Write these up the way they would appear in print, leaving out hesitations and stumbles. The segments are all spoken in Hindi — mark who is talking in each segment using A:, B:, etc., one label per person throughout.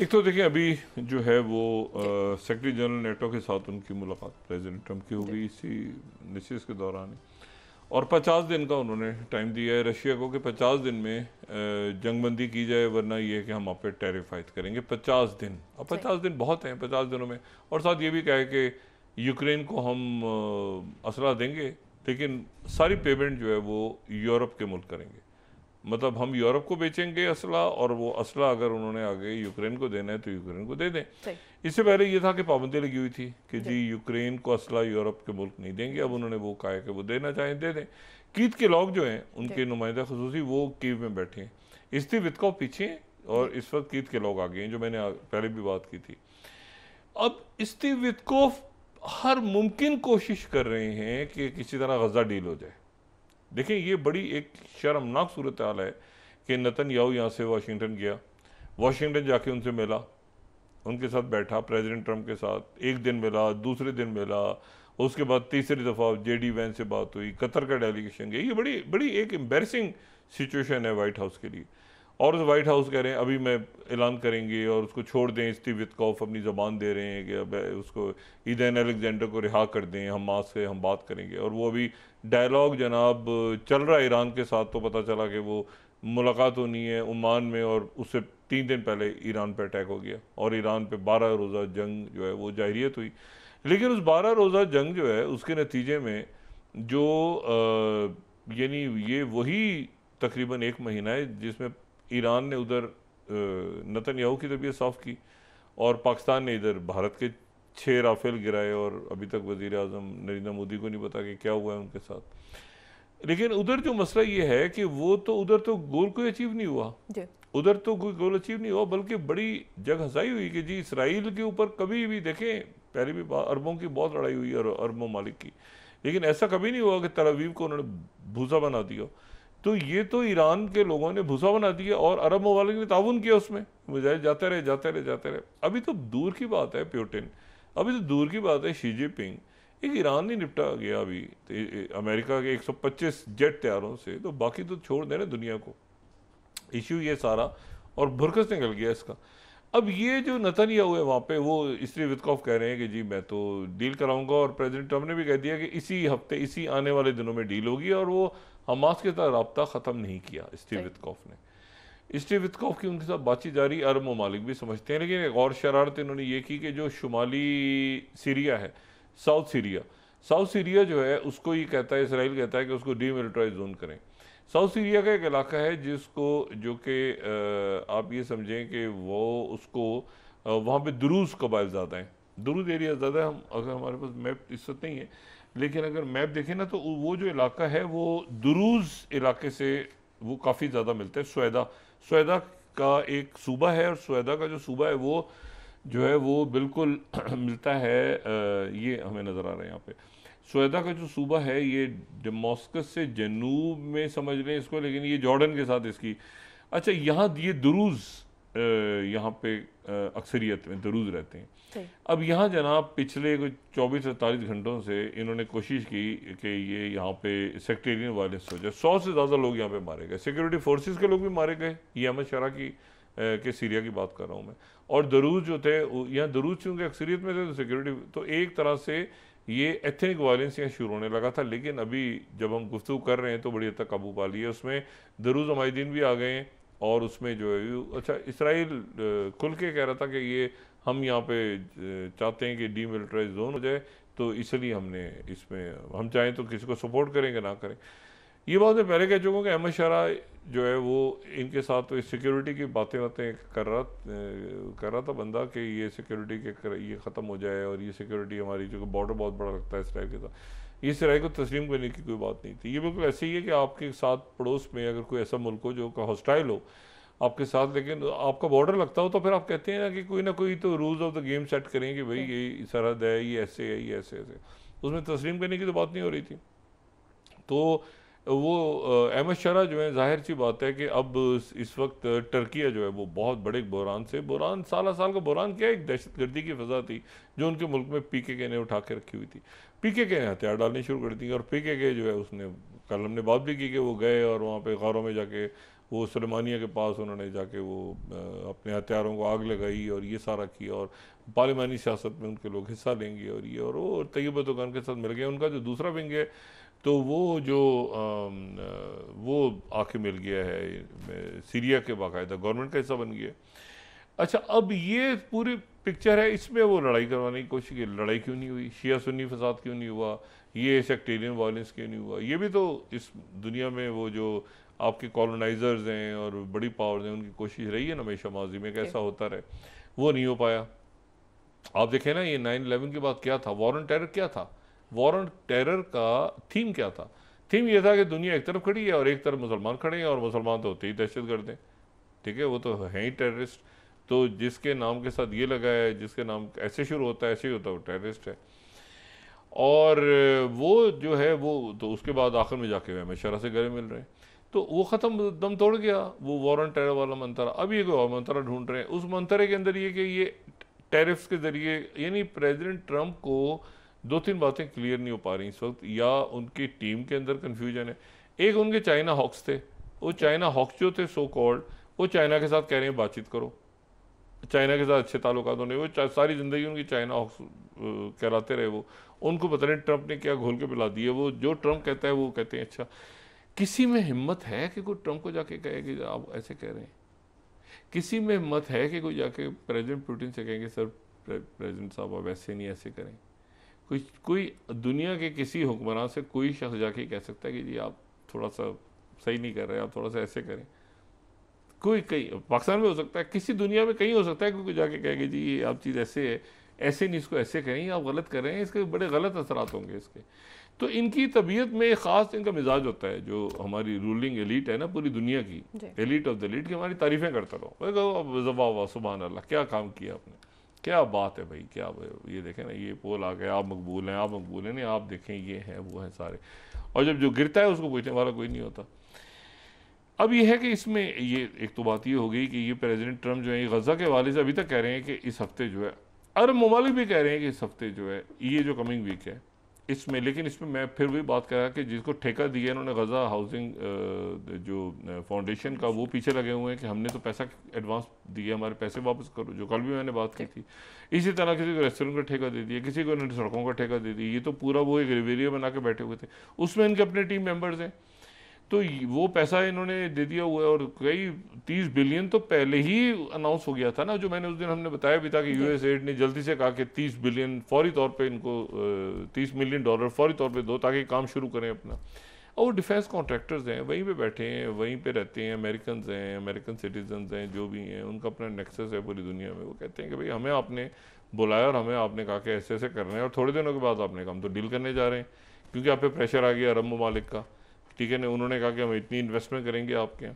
A: एक तो देखिए अभी जो है वो सेक्रेटरी जनरल नेटो के साथ उनकी मुलाकात प्रेसिडेंट ट्रंप की हो गई इसी निशिस के दौरान ही। और 50 दिन का उन्होंने टाइम दिया है रशिया को कि 50 दिन में जंगबंदी की जाए, वरना ये है कि हम आप पे टैरिफ आयद करेंगे 50 दिन। अब 50 दिन बहुत हैं 50 दिनों में। और साथ ये भी कहा है कि यूक्रेन को हम असला देंगे, लेकिन सारी पेमेंट जो है वो यूरोप के मुल्क करेंगे। मतलब हम यूरोप को बेचेंगे असला, और वो असला अगर उन्होंने आगे यूक्रेन को देना है तो यूक्रेन को दे दें। इससे पहले ये था कि पाबंदी लगी हुई थी कि जी यूक्रेन को असला यूरोप के मुल्क नहीं देंगे। अब उन्होंने वो कहा है कि वो देना चाहें दे दें। कीव के लोग जो हैं उनके नुमाइंदा खसूसी वो कीव में बैठे हैं, स्टीव वित्कोफ पीछे हैं, और इस वक्त कीव के लोग आगे हैं जो मैंने पहले भी बात की थी। अब स्टीव वित्कोफ हर मुमकिन कोशिश कर रहे हैं कि किसी तरह गजा डील हो जाए। देखिए ये बड़ी एक शर्मनाक सूरत हाल है कि नेतन्याहू यहाँ से वाशिंगटन गया, वाशिंगटन जाके उनसे मिला, उनके साथ बैठा प्रेसिडेंट ट्रंप के साथ, एक दिन मिला, दूसरे दिन मिला, उसके बाद तीसरी दफ़ा जेडी वैन से बात हुई, कतर का डेलीगेशन गया। ये बड़ी बड़ी एक एम्बैरसिंग सिचुएशन है वाइट हाउस के लिए। और उस वाइट हाउस कह रहे हैं अभी मैं ऐलान करेंगे और उसको छोड़ दें। स्टीव वित्कोफ अपनी ज़बान दे रहे हैं कि अब उसको ईदैन अलेक्जेंडर को रिहा कर दें, हम मास से हम बात करेंगे। और वो अभी डायलॉग जनाब चल रहा है ईरान के साथ। तो पता चला कि वो मुलाकात होनी है ओमान में, और उससे 3 दिन पहले ईरान पे अटैक हो गया और ईरान पे 12 रोज़ा जंग जो है वो जाहिरियत हुई। लेकिन उस 12 रोज़ा जंग जो है उसके नतीजे में जो यानी ये वही तकरीबन 1 महीना है जिसमें ईरान ने उधर नेतन्याहू की तबीयत साफ़ की, और पाकिस्तान ने इधर भारत के 6 राफेल गिराए, और अभी तक वज़ीर आज़म नरेंद्र मोदी को नहीं पता कि क्या हुआ है उनके साथ। लेकिन उधर जो मसला ये है कि वो तो उधर तो गोल कोई अचीव नहीं हुआ, उधर तो कोई गोल अचीव नहीं हुआ, बल्कि बड़ी जग हंसाई हुई कि जी इसराइल के ऊपर कभी भी देखें, पहले भी अरबों की बहुत लड़ाई हुई और अरब ममालिक की, लेकिन ऐसा कभी नहीं हुआ कि तल अवीव को उन्होंने भूसा बना दिया। तो ये तो ईरान के लोगों ने भूसा बना दिया और अरब ममालिक ने ताउन किया उसमें, मुजाहिर जाते रहे जाते रहे जाते रहे। अभी तो दूर की बात है प्यूटिन, अभी तो दूर की बात है शी जिनपिंग, एक ईरान नहीं निपटा गया अभी तो अमेरिका के 125 जेट तैयारों से, तो बाकी तो छोड़ देना दुनिया को। इश्यू ये सारा और भुरकस निकल गया इसका। अब ये जो नेतन्याहू है वहाँ पे, वो इसलिए वित्कोफ कह रहे हैं कि जी मैं तो डील कराऊंगा, और प्रेसिडेंट ट्रंप ने भी कह दिया कि इसी हफ्ते इसी आने वाले दिनों में डील होगी, और वो हमास के साथ रब्ता ख़त्म नहीं किया स्टीव वित्कोफ ने। स्टीव वित्कोफ की उनके साथ बातचीत जारी, अरब ममालिक भी समझते हैं। लेकिन एक और शरारत इन्होंने ये की कि जो शुमाली सीरिया है, साउथ सीरिया जो है उसको ये कहता है, इसराइल कहता है कि उसको डीमिलिटराइज जोन करें। साउथ सीरिया का एक इलाका है जिसको जो कि आप ये समझें कि वो उसको वहाँ पे दुरूज कबाइल ज़्यादा हैं, दुरूज एरिया ज़्यादा है। हम अगर हमारे पास मैप इस वक्त नहीं है, लेकिन अगर मैप देखें ना तो वो जो इलाका है वो दुरूज इलाके से वो काफ़ी ज़्यादा मिलता है। स्वेदा का एक सूबा है, और स्वेदा का जो सूबा है वो जो है वो बिल्कुल मिलता है, ये हमें नज़र आ रहा है यहाँ पे। स्वेदा का जो सूबा है ये दमास्कस से जनूब में समझ लें इसको, लेकिन ये जॉर्डन के साथ इसकी। अच्छा यहाँ ये दुरूज यहाँ पे अक्सरियत में दुरूज रहते हैं। अब यहाँ जनाब पिछले कुछ 24-48 घंटों से इन्होंने कोशिश की कि ये यहाँ पे सेक्टेरियन वायलेंस हो जाए। 100 से ज़्यादा लोग यहाँ पे मारे गए, सिक्योरिटी फोर्सेस के लोग भी मारे गए। ये अहमद शरा की के सीरिया की बात कर रहा हूँ मैं। और दरूज जो थे यहाँ, दरूज चूँकि अक्सरियत में थे तो सिक्योरिटी, तो एक तरह से ये एथनिक वायलेंस यहाँ शुरू होने लगा था। लेकिन अभी जब हम गुफ्तगू कर रहे हैं तो बड़ी हद तक काबू पा लिया, उसमें दरूज अमायदीन भी आ गए हैं। और उसमें जो है अच्छा इसराइल खुल के कह रहा था कि ये हम यहाँ पे चाहते हैं कि डीमिलिटराइज जोन हो जाए, तो इसलिए हमने इसमें हम चाहें तो किसी को सपोर्ट करेंगे ना करें। ये बात मैं पहले कह चुका हूँ कि अहमद शरा जो है वो इनके साथ तो सिक्योरिटी की बातें कर रहा था बंदा कि ये सिक्योरिटी के ये ख़त्म हो जाए, और ये सिक्योरिटी हमारी जो बॉर्डर बहुत बड़ा लगता है इसराइल के साथ, ये इसराइल को तस्लीम करने की कोई बात नहीं थी। ये बिल्कुल ऐसे ही है कि आपके साथ पड़ोस में अगर कोई ऐसा मुल्क हो जो का हॉस्टाइल हो आपके साथ, लेकिन आपका बॉर्डर लगता हो, तो फिर आप कहते हैं ना कोई तो rules of the game set करें कि भाई ये सरहद है, ये ऐसे है, ये ऐसे ऐसे, उसमें तस्लीम करने की तो बात नहीं हो रही थी। तो वो अहमद शरा जो है, जाहिर सी बात है कि अब इस वक्त टर्किया जो है वो बहुत बड़े बहरान साल का बहरान क्या है, एक दहशतगर्दी की फजा थी जो उनके मुल्क में पीकेके ने उठा के रखी हुई थी। पीकेके ने हथियार डालने शुरू कर दी, और पीकेके जो है उसने, कल हमने बात भी की कि वो गए और वहाँ पे गारों में जाके वो सुलेमानिया के पास उन्होंने जाके वो अपने हथियारों को आग लगाई और ये सारा किया, और पार्लिमानी सियासत में उनके लोग हिस्सा लेंगे और ये, और वो तैयब एर्दोगान के साथ मिल गया। उनका जो दूसरा विंग है तो वो जो वो आके मिल गया है सीरिया के, बाकायदा गवर्नमेंट का हिस्सा बन गया। अच्छा, अब ये पूरी पिक्चर है, इसमें वो लड़ाई करवाने की कोशिश की, लड़ाई क्यों नहीं हुई, शिया सुन्नी फसाद क्यों नहीं हुआ, ये सेक्टेरियन वायलेंस क्यों नहीं हुआ, ये भी तो इस दुनिया में वो जो आपके कॉलोनाइजर्स हैं और बड़ी पावर्स हैं उनकी कोशिश रही है ना हमेशा माजी में, कैसा होता रहे, वो नहीं हो पाया। आप देखें ना, ये 9/11 के बाद क्या था, वॉर ऑन टेरर क्या था, वॉर ऑन टेरर का थीम क्या था, थीम ये था कि दुनिया एक तरफ खड़ी है और एक तरफ मुसलमान खड़े हैं, और मुसलमान तो होते ही दहशत गर्द हैं, ठीक है, वो तो हैं ही टेररिस्ट। तो जिसके नाम के साथ ये लगा है, जिसके नाम ऐसे शुरू होता है ऐसे ही होता है, वो टेररिस्ट है। और वो जो है वो तो उसके बाद आखिर में जाके हमें शरह से गले मिल रहे हैं, तो वो ख़त्म, दम तोड़ गया वो वॉर ऑन टेरर वाला मंतरा। अब ये कोई और मंतरा ढूंढ रहे हैं, उस मंतरे के अंदर ये कि ये टैरिफ्स के ज़रिए, यानी प्रेसिडेंट ट्रंप को 2-3 बातें क्लियर नहीं हो पा रही इस वक्त, या उनकी टीम के अंदर कन्फ्यूजन है। एक उनके चाइना हॉक्स थे, वो चाइना हॉक्स जो थे सो कॉल्ड, वो चाइना के साथ कह रहे हैं बातचीत करो, चाइना के साथ अच्छे ताल्लुकात होने, वो सारी ज़िंदगी उनकी चाइना हॉक्स कहलाते रहे। वो उनको पता नहीं ट्रंप ने क्या घोल के पिला दिए, वो जो ट्रंप कहता है वो कहते हैं। अच्छा, किसी में हिम्मत है कि कोई ट्रंप को जाके कहे कि आप ऐसे कह रहे हैं? किसी में हिम्मत है कि कोई जाके प्रेसिडेंट पुतिन से कहेंगे सर प्रेसिडेंट साहब आप ऐसे नहीं ऐसे करें? कोई दुनिया के किसी हुक्मरान से कोई शख्स जाके कह सकता है कि जी आप थोड़ा सा सही नहीं कर रहे, आप थोड़ा सा ऐसे करें? कोई कहीं पाकिस्तान में हो सकता है, किसी दुनिया में कहीं हो सकता है, कोई जाके कहेंगे जी ये आप चीज़ ऐसे है, ऐसे नहीं, इसको ऐसे करें, आप गलत कर रहे हैं, इसके बड़े गलत असरात होंगे इसके। तो इनकी तबीयत में ख़ास इनका मिजाज होता है, जो हमारी रूलिंग एलीट है ना पूरी दुनिया की, एलीट ऑफ द एलीट की, हमारी तारीफ़ें करता रहो, वाह सुभान अल्लाह, क्या काम किया आपने, क्या बात है भाई, क्या ये देखें ना, ये पोल आ गया, आप मकबूल हैं, आप मकबूल हैं, नहीं आप देखें ये हैं वो हैं सारे, और जब जो गिरता है उसको पूछने वाला कोई नहीं होता। अब ये है कि इसमें ये एक तो बात ये हो गई कि ये प्रेसिडेंट ट्रंप जो है गज़ा के हवाले से अभी तक कह रहे हैं कि इस हफ्ते जो है, अरब ममालिक भी कह रहे हैं कि इस हफ्ते जो है, ये जो कमिंग वीक है इसमें, लेकिन इसमें मैं फिर वही बात कर रहा कि जिसको ठेका दिया इन्होंने गज़ा हाउसिंग जो फाउंडेशन का, वो पीछे लगे हुए हैं कि हमने तो पैसा एडवांस दिया, हमारे पैसे वापस करो, जो कल भी मैंने बात की थी। इसी तरह किसी को रेस्टोरेंट का ठेका दे दिया, किसी को इन्होंने सड़कों का ठेका दे दिया, ये तो पूरा वो एक रिवेरिया बना के बैठे हुए थे, उसमें इनके अपने टीम मेंबर्स हैं, तो वो पैसा इन्होंने दे दिया हुआ है। और कई 30 बिलियन तो पहले ही अनाउंस हो गया था ना, जो मैंने उस दिन हमने बताया भी था कि यूएस एड ने जल्दी से कहा कि 30 बिलियन फौरी तौर पे इनको $30 मिलियन फौरी तौर पे दो ताकि काम शुरू करें अपना। और वो डिफेंस कॉन्ट्रैक्टर्स हैं, वहीं पे बैठे हैं, वहीं पे रहते हैं, अमेरिकन हैं, अमेरिकन सिटीजन्स हैं, जो भी हैं, उनका अपना नेक्सस है पूरी दुनिया में। वो कहते हैं कि भाई हमें आपने बुलाया और हमें आपने कहा कि ऐसे ऐसे करना है, और थोड़े दिनों के बाद आपने कहा हम तो डील करने जा रहे हैं, क्योंकि आप पे प्रेशर आ गया अरब ममालिक का, ठीक है ना, उन्होंने कहा कि हम इतनी इन्वेस्टमेंट करेंगे आपके यहाँ।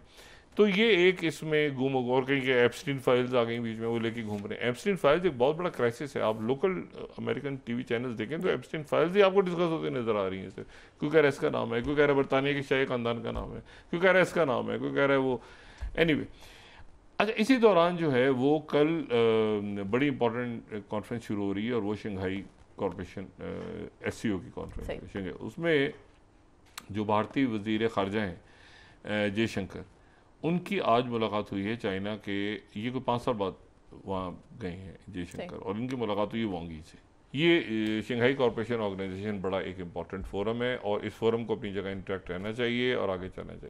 A: तो ये एक इसमें घूम, और कहीं के एप्स्टीन फाइल्स आ गई बीच में, वो लेके घूम रहे हैं। एप्स्टीन फाइल्स एक बहुत बड़ा क्राइसिस है, आप लोकल अमेरिकन टीवी चैनल्स देखें तो एप्स्टीन फाइल्स ही आपको डिस्कस होते नजर आ रही हैं। कोई कह रहा है इसका नाम है, कोई कह रहा है बरतानिया के शाही खानदान का नाम है, कोई कह रहा है इसका नाम है, कोई कह रहा है वो, एनीवे। अच्छा, इसी दौरान जो है वो कल बड़ी इंपॉर्टेंट कॉन्फ्रेंस शुरू हो रही है, और वो शंघाई कॉरपोरेशन SCO की कॉन्फ्रेंस है। उसमें जो भारतीय वज़ीर ख़ारजा हैं जयशंकर, उनकी आज मुलाकात हुई है चाइना के, ये कोई 5 साल बाद वहाँ गए हैं जयशंकर, और इनकी मुलाकात हुई है वांग यी से। ये शंघाई कॉरपोरेशन ऑर्गेनाइजेशन बड़ा एक इम्पॉर्टेंट फोरम है, और इस फोरम को अपनी जगह इंटैक्ट रहना चाहिए और आगे चलना चाहिए।